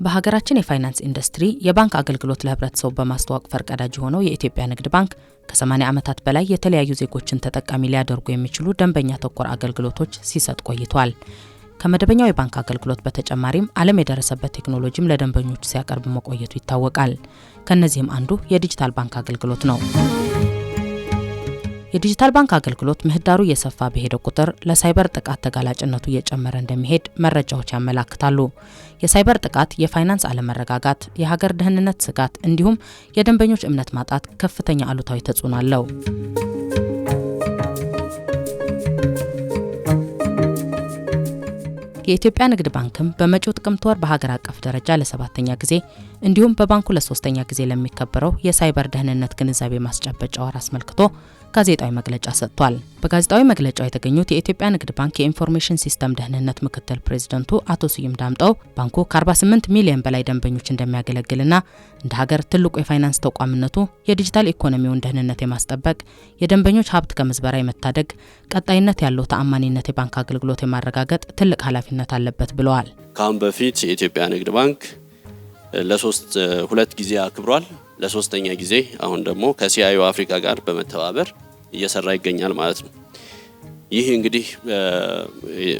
በሀገራችን የፋይናንስ ኢንዱስትሪ የባንክ አገልግሎት ለህብረተሰቡ በማስተዋወቅ ፈርቀዳጅ ሆነው የኢትዮጵያ ንግድ ባንክ ከ80 ዓመታት በላይ የተለያዩ ዜጎችን ተጠቃሚ ሊያደርጉ የሚችሉ ደንበኛ ተኮር አገልግሎቶች ሲሰጥ ቆይቷል። ከመደበኛው የባንክ አገልግሎት በተጨማሪም ዓለም የደረሰበት ቴክኖሎጂም ለደንበኞች ሲያቀርብ መቆየቱ ይታወቃል። ከነዚህም አንዱ የዲጂታል ባንክ አገልግሎት ነው። የዲጂታል ባንክ አገልግሎት ምህዳሩ እየሰፋ በሄደ ቁጥር ለሳይበር ጥቃት ተጋላጭነቱ እየጨመረ እንደሚሄድ መረጃዎች ያመላክታሉ። የሳይበር ጥቃት፣ የፋይናንስ አለመረጋጋት፣ የሀገር ደህንነት ስጋት እንዲሁም የደንበኞች እምነት ማጣት ከፍተኛ አሉታዊ ተጽዕኖ አለው። የኢትዮጵያ ንግድ ባንክም በመጪው ጥቅምት ወር በሀገር አቀፍ ደረጃ ለ7ኛ ጊዜ እንዲሁም በባንኩ ለ3ኛ ጊዜ ለሚከበረው የሳይበር ደህንነት ግንዛቤ ማስጨበጫ ወር አስመልክቶ ጋዜጣዊ መግለጫ ሰጥቷል። በጋዜጣዊ መግለጫው የተገኙት የኢትዮጵያ ንግድ ባንክ የኢንፎርሜሽን ሲስተም ደህንነት ምክትል ፕሬዝዳንቱ አቶ ስዩም ዳምጠው ባንኩ ከ48 ሚሊዮን በላይ ደንበኞች እንደሚያገለግልና እንደ ሀገር ትልቁ የፋይናንስ ተቋምነቱ የዲጂታል ኢኮኖሚውን ደህንነት የማስጠበቅ፣ የደንበኞች ሀብት ከምዝበራ የመታደግ፣ ቀጣይነት ያለው ተአማኒነት የባንክ አገልግሎት የማረጋገጥ ትልቅ ኃላፊነት አለበት ብለዋል። ካሁን በፊት የኢትዮጵያ ንግድ ባንክ ሁለት ጊዜ አክብሯል። ለሶስተኛ ጊዜ አሁን ደግሞ ከሲአይኦ አፍሪካ ጋር በመተባበር እየሰራ ይገኛል ማለት ነው። ይህ እንግዲህ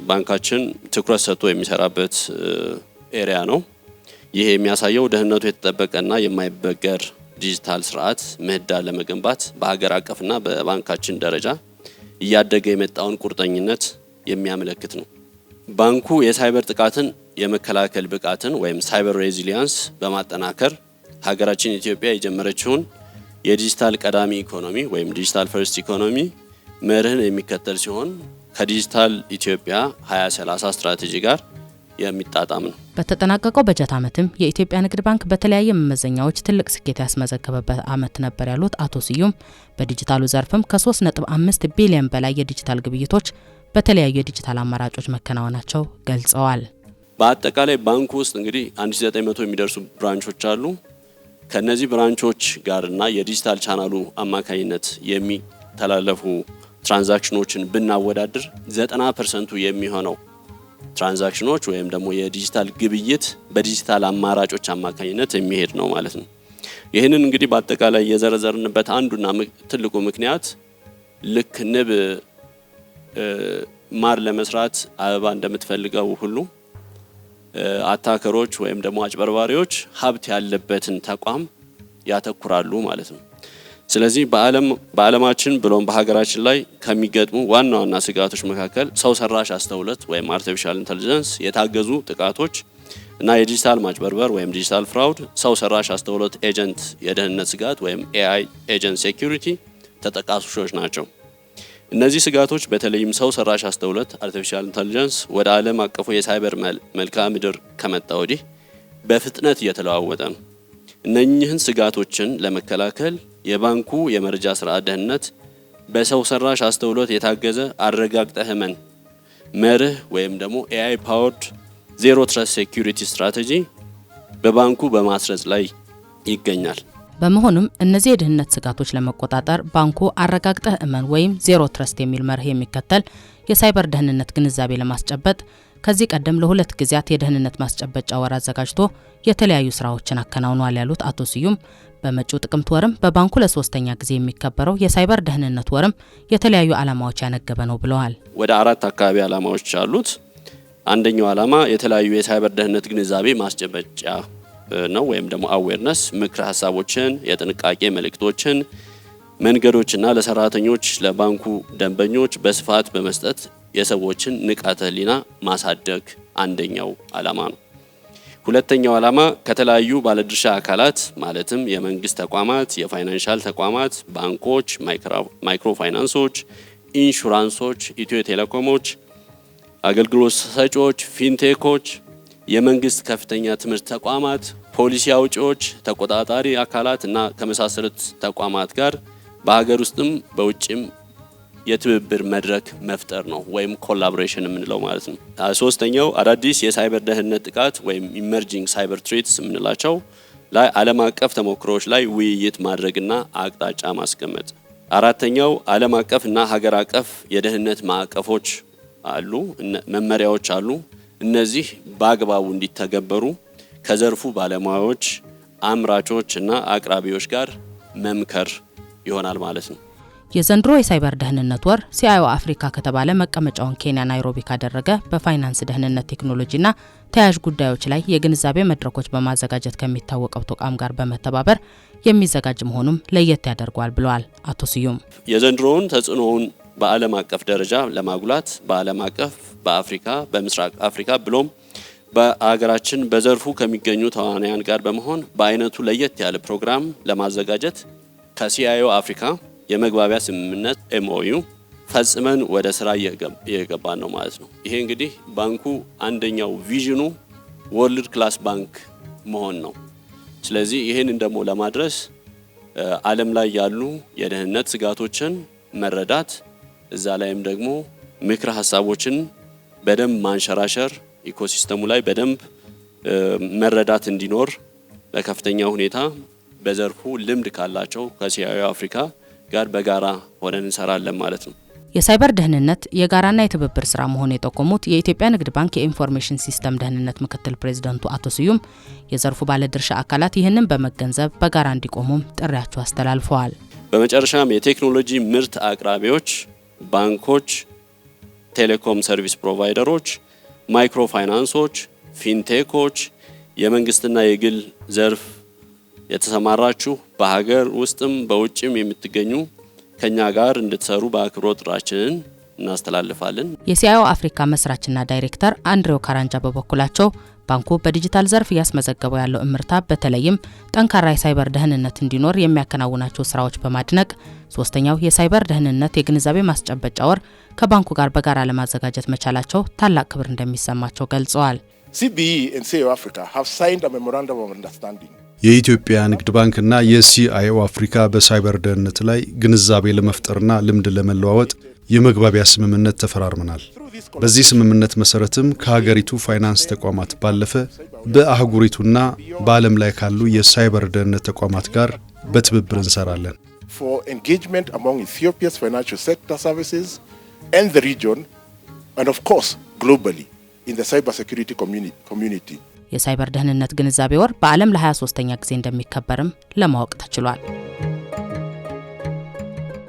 ባንካችን ትኩረት ሰጥቶ የሚሰራበት ኤሪያ ነው። ይህ የሚያሳየው ደህንነቱ የተጠበቀና የማይበገር ዲጂታል ስርዓት ምህዳር ለመገንባት በሀገር አቀፍና በባንካችን ደረጃ እያደገ የመጣውን ቁርጠኝነት የሚያመለክት ነው። ባንኩ የሳይበር ጥቃትን የመከላከል ብቃትን ወይም ሳይበር ሬዚሊያንስ በማጠናከር ሀገራችን ኢትዮጵያ የጀመረችውን የዲጂታል ቀዳሚ ኢኮኖሚ ወይም ዲጂታል ፈርስት ኢኮኖሚ መርህን የሚከተል ሲሆን ከዲጂታል ኢትዮጵያ 2030 ስትራቴጂ ጋር የሚጣጣም ነው። በተጠናቀቀው በጀት ዓመትም የኢትዮጵያ ንግድ ባንክ በተለያየ መመዘኛዎች ትልቅ ስኬት ያስመዘገበበት ዓመት ነበር ያሉት አቶ ስዩም በዲጂታሉ ዘርፍም ከ3.5 ቢሊዮን በላይ የዲጂታል ግብይቶች በተለያዩ የዲጂታል አማራጮች መከናወናቸው ገልጸዋል። በአጠቃላይ ባንኩ ውስጥ እንግዲህ 1900 የሚደርሱ ብራንቾች አሉ። ከነዚህ ብራንቾች ጋርና የዲጂታል ቻናሉ አማካኝነት የሚተላለፉ ትራንዛክሽኖችን ብናወዳድር 90% የሚሆነው ትራንዛክሽኖች ወይም ደግሞ የዲጂታል ግብይት በዲጂታል አማራጮች አማካኝነት የሚሄድ ነው ማለት ነው። ይህንን እንግዲህ በአጠቃላይ የዘረዘርንበት አንዱና ትልቁ ምክንያት ልክ ንብ ማር ለመስራት አበባ እንደምትፈልገው ሁሉ አታከሮች ወይም ደግሞ አጭበርባሪዎች ሀብት ያለበትን ተቋም ያተኩራሉ ማለት ነው። ስለዚህ በዓለማችን ብሎም በሀገራችን ላይ ከሚገጥሙ ዋና ዋና ስጋቶች መካከል ሰው ሰራሽ አስተውሎት ወይም አርቲፊሻል ኢንተለጀንስ የታገዙ ጥቃቶች እና የዲጂታል ማጭበርበር ወይም ዲጂታል ፍራውድ፣ ሰው ሰራሽ አስተውሎት ኤጀንት የደህንነት ስጋት ወይም ኤአይ ኤጀንት ሴኩሪቲ ተጠቃሾች ናቸው። እነዚህ ስጋቶች በተለይም ሰው ሰራሽ አስተውሎት አርቲፊሻል ኢንተለጀንስ ወደ ዓለም አቀፉ የሳይበር መልክዓ ምድር ከመጣ ወዲህ በፍጥነት እየተለዋወጠ ነው። እነኚህን ስጋቶችን ለመከላከል የባንኩ የመረጃ ስርዓት ደህንነት በሰው ሰራሽ አስተውሎት የታገዘ አረጋግጠህ እመን መርህ ወይም ደግሞ ኤአይ ፓወርድ ዜሮ ትረስት ሴኩሪቲ ስትራቴጂ በባንኩ በማስረጽ ላይ ይገኛል። በመሆኑም እነዚህ የደህንነት ስጋቶች ለመቆጣጠር ባንኩ አረጋግጠህ እመን ወይም ዜሮ ትረስት የሚል መርህ የሚከተል የሳይበር ደህንነት ግንዛቤ ለማስጨበጥ ከዚህ ቀደም ለ2 ጊዜያት የደህንነት ማስጨበጫ ወር አዘጋጅቶ የተለያዩ ስራዎችን አከናውኗል ያሉት አቶ ስዩም በመጪው ጥቅምት ወርም በባንኩ ለ3ኛ ጊዜ የሚከበረው የሳይበር ደህንነት ወርም የተለያዩ ዓላማዎች ያነገበ ነው ብለዋል። ወደ 4 አካባቢ ዓላማዎች አሉት። አንደኛው ዓላማ የተለያዩ የሳይበር ደህንነት ግንዛቤ ማስጨበጫ ነው ወይም ደግሞ አዌርነስ ምክረ ሀሳቦችን፣ የጥንቃቄ መልእክቶችን፣ መንገዶችና ለሰራተኞች ለባንኩ ደንበኞች በስፋት በመስጠት የሰዎችን ንቃተ ህሊና ማሳደግ አንደኛው ዓላማ ነው። ሁለተኛው ዓላማ ከተለያዩ ባለድርሻ አካላት ማለትም የመንግስት ተቋማት፣ የፋይናንሻል ተቋማት፣ ባንኮች፣ ማይክሮ ፋይናንሶች፣ ኢንሹራንሶች፣ ኢትዮ ቴሌኮሞች፣ አገልግሎት ሰጪዎች፣ ፊንቴኮች፣ የመንግስት ከፍተኛ ትምህርት ተቋማት፣ ፖሊሲ አውጪዎች፣ ተቆጣጣሪ አካላት እና ከመሳሰሉት ተቋማት ጋር በሀገር ውስጥም በውጭም የትብብር መድረክ መፍጠር ነው ወይም ኮላቦሬሽን የምንለው ማለት ነው። ሶስተኛው አዳዲስ የሳይበር ደህንነት ጥቃት ወይም ኢመርጂንግ ሳይበር ትሬትስ የምንላቸው ላይ ዓለም አቀፍ ተሞክሮች ላይ ውይይት ማድረግና አቅጣጫ ማስቀመጥ። አራተኛው ዓለም አቀፍ እና ሀገር አቀፍ የደህንነት ማዕቀፎች አሉ፣ መመሪያዎች አሉ። እነዚህ በአግባቡ እንዲተገበሩ ከዘርፉ ባለሙያዎች፣ አምራቾች እና አቅራቢዎች ጋር መምከር ይሆናል ማለት ነው። የዘንድሮ የሳይበር ደህንነት ወር ሲአይኦ አፍሪካ ከተባለ መቀመጫውን ኬንያ ናይሮቢ ካደረገ በፋይናንስ ደህንነት ቴክኖሎጂና ተያያዥ ጉዳዮች ላይ የግንዛቤ መድረኮች በማዘጋጀት ከሚታወቀው ተቋም ጋር በመተባበር የሚዘጋጅ መሆኑም ለየት ያደርጓል ብለዋል አቶ ስዩም። የዘንድሮውን ተጽዕኖውን በዓለም አቀፍ ደረጃ ለማጉላት በዓለም አቀፍ በአፍሪካ በምስራቅ አፍሪካ ብሎም በአገራችን በዘርፉ ከሚገኙ ተዋናያን ጋር በመሆን በአይነቱ ለየት ያለ ፕሮግራም ለማዘጋጀት ከሲአይኦ አፍሪካ የመግባቢያ ስምምነት MOU ፈጽመን ወደ ስራ እየገባን ነው ማለት ነው። ይሄ እንግዲህ ባንኩ አንደኛው ቪዥኑ ወርልድ ክላስ ባንክ መሆን ነው። ስለዚህ ይሄንን ደግሞ ለማድረስ ዓለም ላይ ያሉ የደህንነት ስጋቶችን መረዳት እዛ ላይም ደግሞ ምክረ ሀሳቦችን በደንብ ማንሸራሸር ኢኮሲስተሙ ላይ በደንብ መረዳት እንዲኖር በከፍተኛ ሁኔታ በዘርፉ ልምድ ካላቸው ከሲአይኦ አፍሪካ ጋር በጋራ ሆነን እንሰራለን ማለት ነው። የሳይበር ደህንነት የጋራና የትብብር ስራ መሆኑን የጠቆሙት የኢትዮጵያ ንግድ ባንክ የኢንፎርሜሽን ሲስተም ደህንነት ምክትል ፕሬዝዳንቱ አቶ ስዩም የዘርፉ ባለድርሻ አካላት ይህንን በመገንዘብ በጋራ እንዲቆሙም ጥሪያቸው አስተላልፈዋል። በመጨረሻም የቴክኖሎጂ ምርት አቅራቢዎች፣ ባንኮች፣ ቴሌኮም ሰርቪስ ፕሮቫይደሮች፣ ማይክሮ ፋይናንሶች፣ ፊንቴኮች፣ የመንግስትና የግል ዘርፍ የተሰማራችሁ በሀገር ውስጥም በውጭም የምትገኙ ከኛ ጋር እንድትሰሩ በአክብሮት ጥሪያችንን እናስተላልፋለን። የሲአይኦ አፍሪካ መስራችና ዳይሬክተር አንድሬው ካራንጃ በበኩላቸው ባንኩ በዲጂታል ዘርፍ ያስመዘገበው ያለው እምርታ በተለይም ጠንካራ የሳይበር ደህንነት እንዲኖር የሚያከናውናቸው ስራዎች በማድነቅ ሶስተኛው የሳይበር ደህንነት የግንዛቤ ማስጨበጫ ወር ከባንኩ ጋር በጋራ ለማዘጋጀት መቻላቸው ታላቅ ክብር እንደሚሰማቸው ገልጸዋል። CBE and CIO Africa have signed a memorandum of understanding. የኢትዮጵያ ንግድ ባንክና የሲአይኦ አፍሪካ በሳይበር ደህንነት ላይ ግንዛቤ ለመፍጠርና ልምድ ለመለዋወጥ የመግባቢያ ስምምነት ተፈራርመናል። በዚህ ስምምነት መሰረትም ከሀገሪቱ ፋይናንስ ተቋማት ባለፈ በአህጉሪቱና በዓለም ላይ ካሉ የሳይበር ደህንነት ተቋማት ጋር በትብብር እንሰራለን። For engagement among Ethiopia's financial sector services and the region and of course globally in the cybersecurity community. የሳይበር ደህንነት ግንዛቤ ወር በዓለም ለ23ኛ ጊዜ እንደሚከበርም ለማወቅ ተችሏል።